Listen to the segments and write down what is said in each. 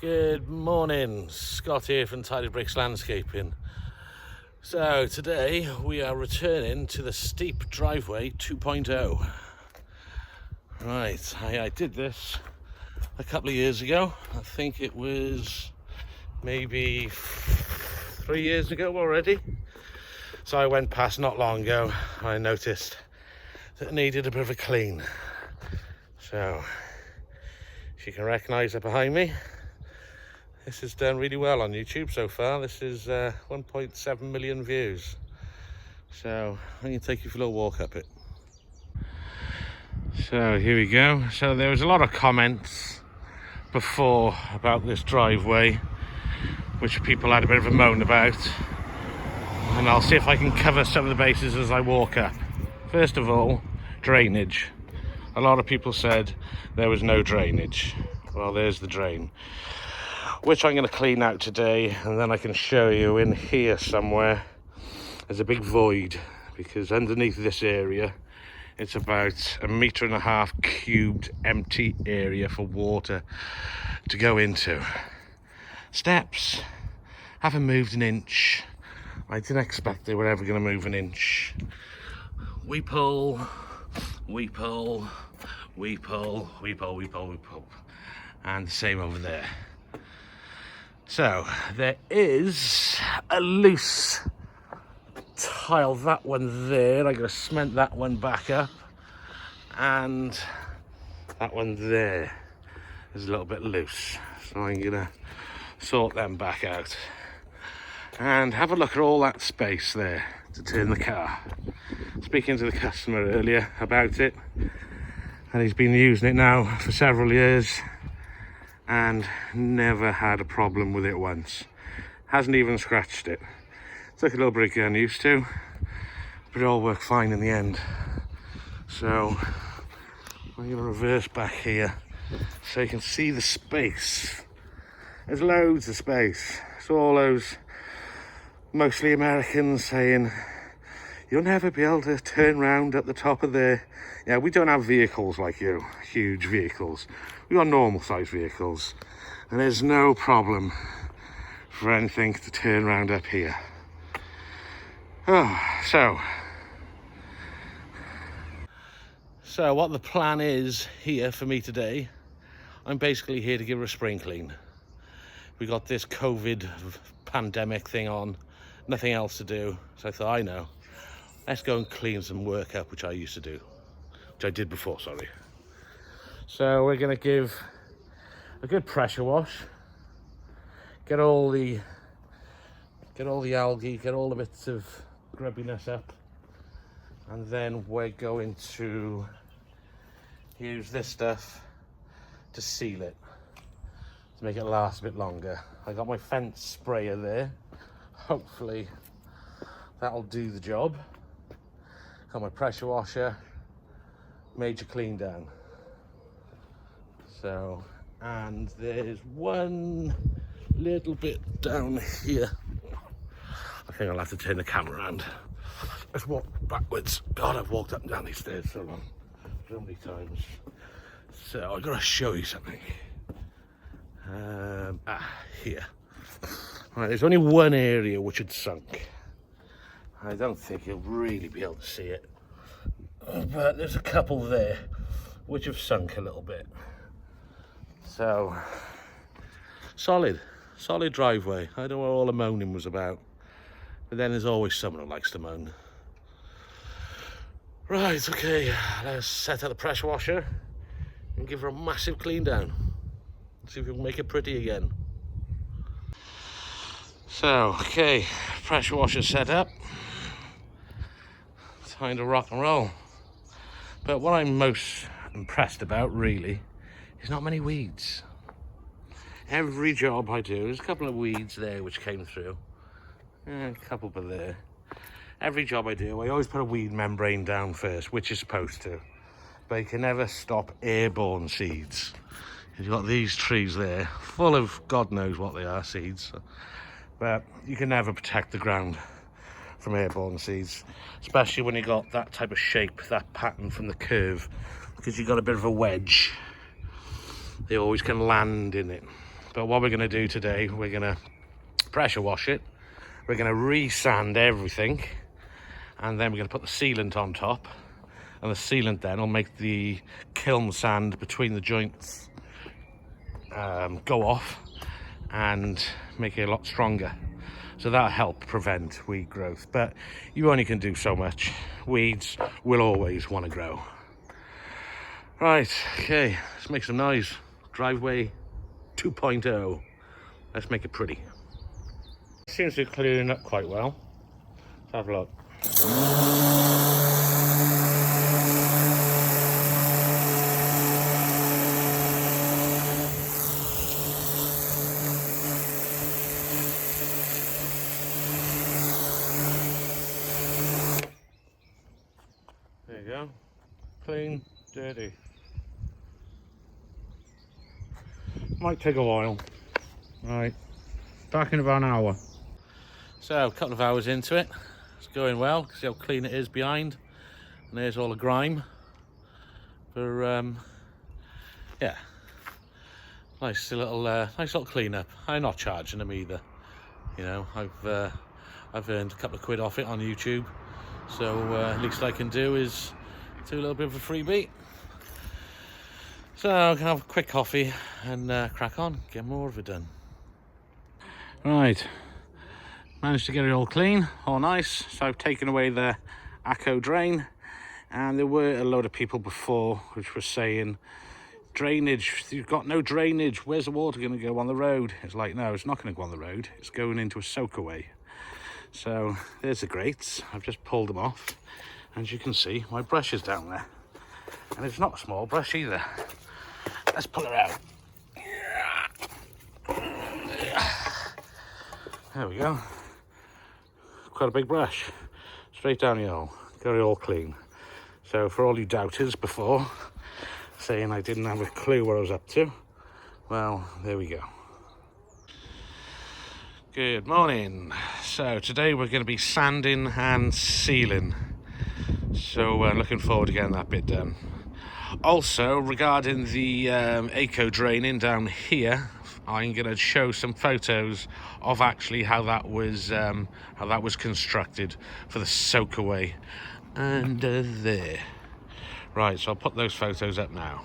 Good morning, Scott here from Tidy Bricks Landscaping. So today we are returning to the steep driveway 2.0. Right, I did this a couple of years ago. I think it was maybe 3 years ago already. So I went past not long ago and I noticed that it needed a bit of a clean. So if you can recognise it behind me, this has done really well on YouTube so far. This is 1.7 million views. So I'm going to take you for a little walk up it. So here we go. So there was a lot of comments before about this driveway, which people had a bit of a moan about. And I'll see if I can cover some of the bases as I walk up. First of all, drainage. A lot of people said there was no drainage. Well, there's the drain, which I'm going to clean out today, and then I can show you in here somewhere there's a big void, because underneath this area it's about 1.5 meters cubed empty area for water to go into. Steps haven't moved an inch. I didn't expect they were ever going to move an inch. We pull, we pull, we pull, we pull, we pull, we pull, and the same over there. So there is a loose tile, that one there. I gotta cement that one back up, and that one there is a little bit loose. So I'm gonna sort them back out and have a look at all that space there to turn the car. Speaking to the customer earlier about it, and he's been using it now for several years and never had a problem with it once. Hasn't even scratched it. Took a little bit of getting used to, but it all worked fine in the end. So I'm going to reverse back here so you can see the space. There's loads of space. So all those mostly Americans saying you'll never be able to turn round at the top of there. Yeah, we don't have vehicles like you, huge vehicles. We've got normal sized vehicles, and there's no problem for anything to turn around up here. So what the plan is here for me today, I'm basically here to give her a spring clean. We got this COVID pandemic thing on, nothing else to do, so I thought, I know, let's go and clean some work up, which I used to do, which I did before, sorry. So we're going to give a good pressure wash, get all the algae, get all the bits of grubbiness up, and then we're going to use this stuff to seal it, to make it last a bit longer. I got my fence sprayer there, hopefully that'll do the job. Got my pressure washer, major clean down. So, and there's one little bit down here. I think I'll have to turn the camera around. Let's walk backwards. God, I've walked up and down these stairs so many times. So I've got to show you something. Here. Right, there's only one area which had sunk. I don't think you'll really be able to see it, but there's a couple there which have sunk a little bit. So, solid driveway. I don't know what all the moaning was about, but then there's always someone who likes to moan. Right, okay, let's set out the pressure washer and give her a massive clean down. See if we can make it pretty again. So, okay, pressure washer set up. Time to rock and roll. But what I'm most impressed about, really, is not many weeds. Every job I do, there's a couple of weeds there which came through. A couple but there. Every job I do, I always put a weed membrane down first, which is supposed to. But you can never stop airborne seeds. You've got these trees there, full of God knows what they are, seeds. But you can never protect the ground from airborne seeds, especially when you got that type of shape, that pattern from the curve, because you've got a bit of a wedge. They always can land in it. But what we're going to do today, we're going to pressure wash it, we're going to re-sand everything, and then we're going to put the sealant on top, and the sealant then will make the kiln sand between the joints go off and make it a lot stronger. So that'll help prevent weed growth, but you only can do so much. Weeds will always want to grow. Right, okay, let's make some noise. Driveway 2.0. Let's make it pretty. Seems to be clearing up quite well. Let's have a look. There you go. Clean, dirty. Might take a while. Right, back in about an hour. So, a couple of hours into it. It's going well. See how clean it is behind. And there's all the grime. For, yeah. Nice little clean up. I'm not charging them either. You know, I've earned a couple of quid off it on YouTube. So, least I can do is do a little bit of a freebie. So I can have a quick coffee and crack on, get more of it done. Right, managed to get it all clean, all nice. So I've taken away the ACO drain, and there were a load of people before which were saying, drainage, you've got no drainage, where's the water going to go on the road? It's like, no, it's not going to go on the road, it's going into a soakaway. So there's the grates, I've just pulled them off. As you can see, my brush is down there. And it's not a small brush either. Let's pull her out. There we go. Quite a big brush. Straight down the hole. Got it all clean. So for all you doubters before, saying I didn't have a clue what I was up to, well, there we go. Good morning. So today we're going to be sanding and sealing. So looking forward to getting that bit done. Also, regarding the ACO draining down here, I'm going to show some photos of actually how that was constructed for the soakaway under there. Right, so I'll put those photos up now.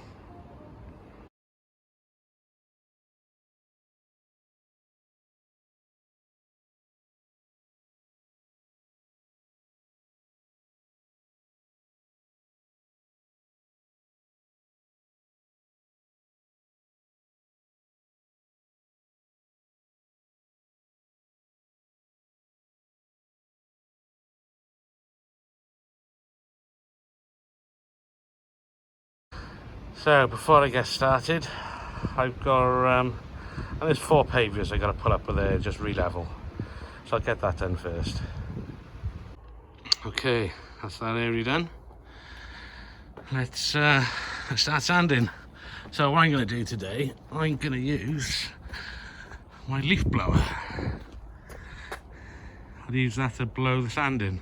So before I get started, I've got and there's 4 pavers I got to pull up with there, just re-level. So I'll get that done first. Okay, that's that area done. Let's start sanding. So what I'm going to do today, I'm going to use my leaf blower. I'll use that to blow the sand in.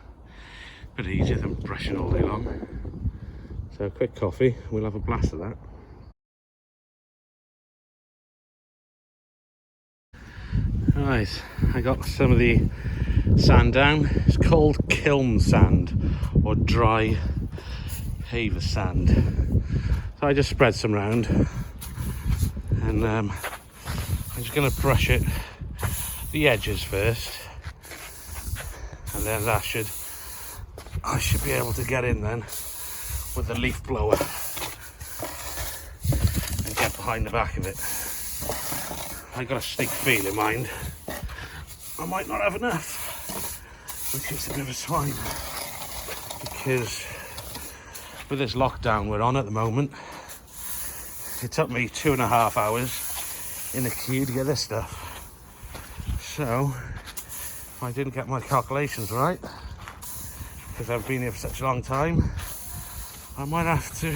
Bit easier than brushing all day long. So a quick coffee, we'll have a blast of that. Right, I got some of the sand down. It's called kiln sand or dry paver sand. So I just spread some round, and I'm just going to brush it, the edges first, and then I should be able to get in then with the leaf blower and get behind the back of it. I got a sneak feel in mind I might not have enough, which is a bit of a swine, because with this lockdown we're on at the moment, it took me 2.5 hours in the queue to get this stuff. So if I didn't get my calculations right, because I've been here for such a long time, I might have to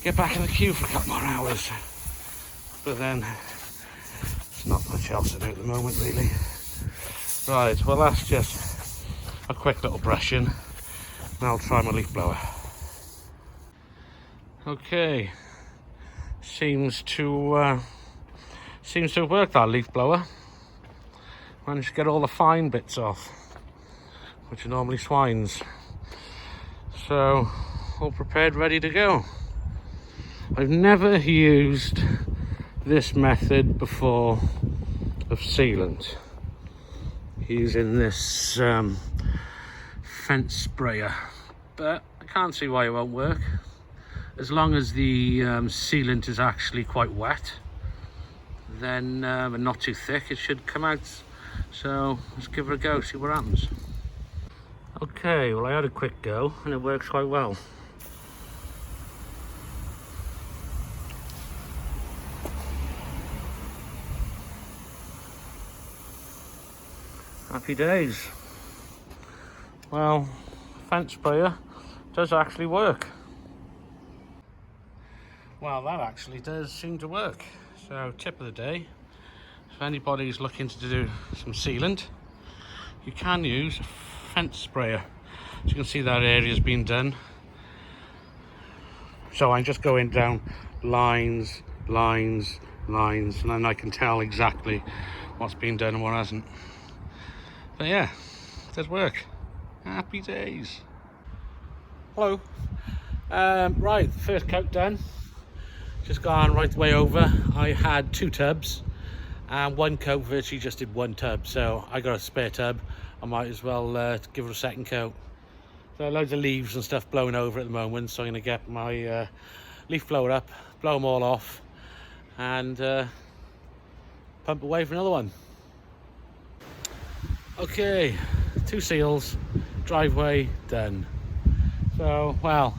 get back in the queue for a couple more hours. But then there's not much else to do at the moment, really. Right, well that's just a quick little brushing, and I'll try my leaf blower. Okay, seems to Seems to have worked, that leaf blower. Managed to get all the fine bits off, which are normally swines. So, all prepared, ready to go. I've never used this method before of sealant, using this fence sprayer, but I can't see why it won't work. As long as the sealant is actually quite wet, then and not too thick, it should come out. So let's give it a go, see what happens. Okay, well, I had a quick go and it works quite well. Happy days. Well, fence sprayer does actually work. Well, that actually does seem to work. So, tip of the day, if anybody's looking to do some sealant, you can use a fence sprayer. As you can see, that area's been done. So I'm just going down lines, lines, lines, and then I can tell exactly what's been done and what hasn't. But yeah, it does work. Happy days. Hello. Right, first coat done. Just gone right the way over. I had 2 tubs and one coat virtually just did 1 tub, so I got a spare tub. I might as well give it a second coat. So loads of leaves and stuff blowing over at the moment, so I'm going to get my leaf blower up, blow them all off, and pump away for another one. Okay, 2 seals, driveway done. So, well,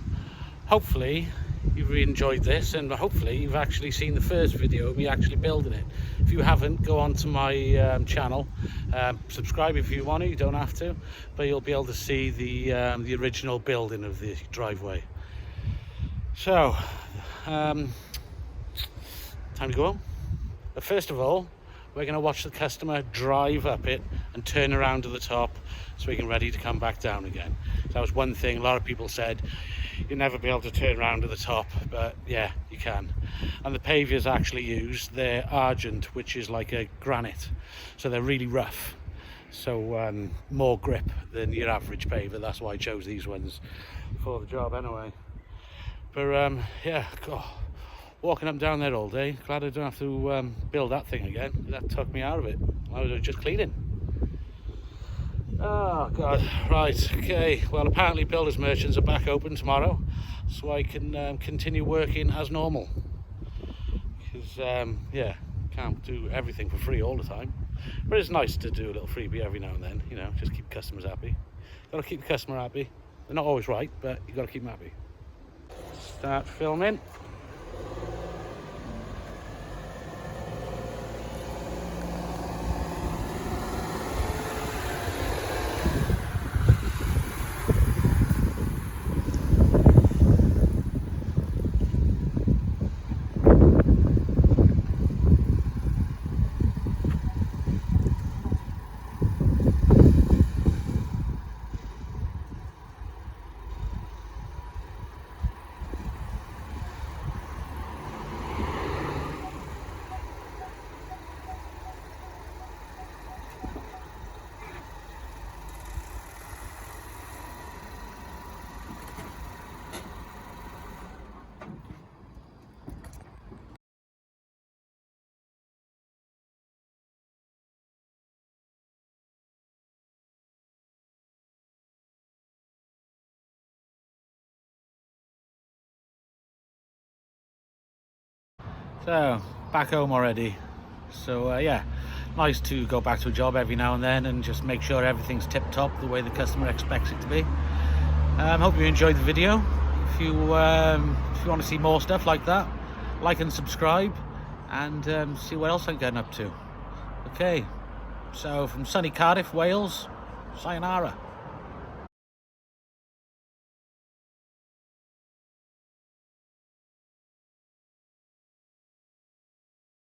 hopefully you've really enjoyed this, and hopefully you've actually seen the first video of me actually building it. If you haven't, go on to my channel, subscribe if you want to, you don't have to, but you'll be able to see the original building of the driveway. So, time to go home. But first of all, we're going to watch the customer drive up it and turn around to the top so we can ready to come back down again. So that was one thing a lot of people said, you'll never be able to turn around to the top, but yeah, you can. And the pavers actually used, they're argent, which is like a granite, so they're really rough, so more grip than your average paver. That's why I chose these ones for the job anyway. But yeah, God, walking up and down there all day, glad I don't have to build that thing again. That took me out of it. I was just cleaning. Oh God, right, okay, well, apparently builders merchants are back open tomorrow, so I can continue working as normal, because yeah, can't do everything for free all the time, but it's nice to do a little freebie every now and then, you know, just keep customers happy. Got to keep the customer happy. They're not always right, but you got to keep them happy. Start filming. So, back home already. So yeah, nice to go back to a job every now and then and just make sure everything's tip-top the way the customer expects it to be. Hope you enjoyed the video. If you want to see more stuff like that, like and subscribe, and see what else I'm getting up to. Okay, so from sunny Cardiff, Wales, sayonara.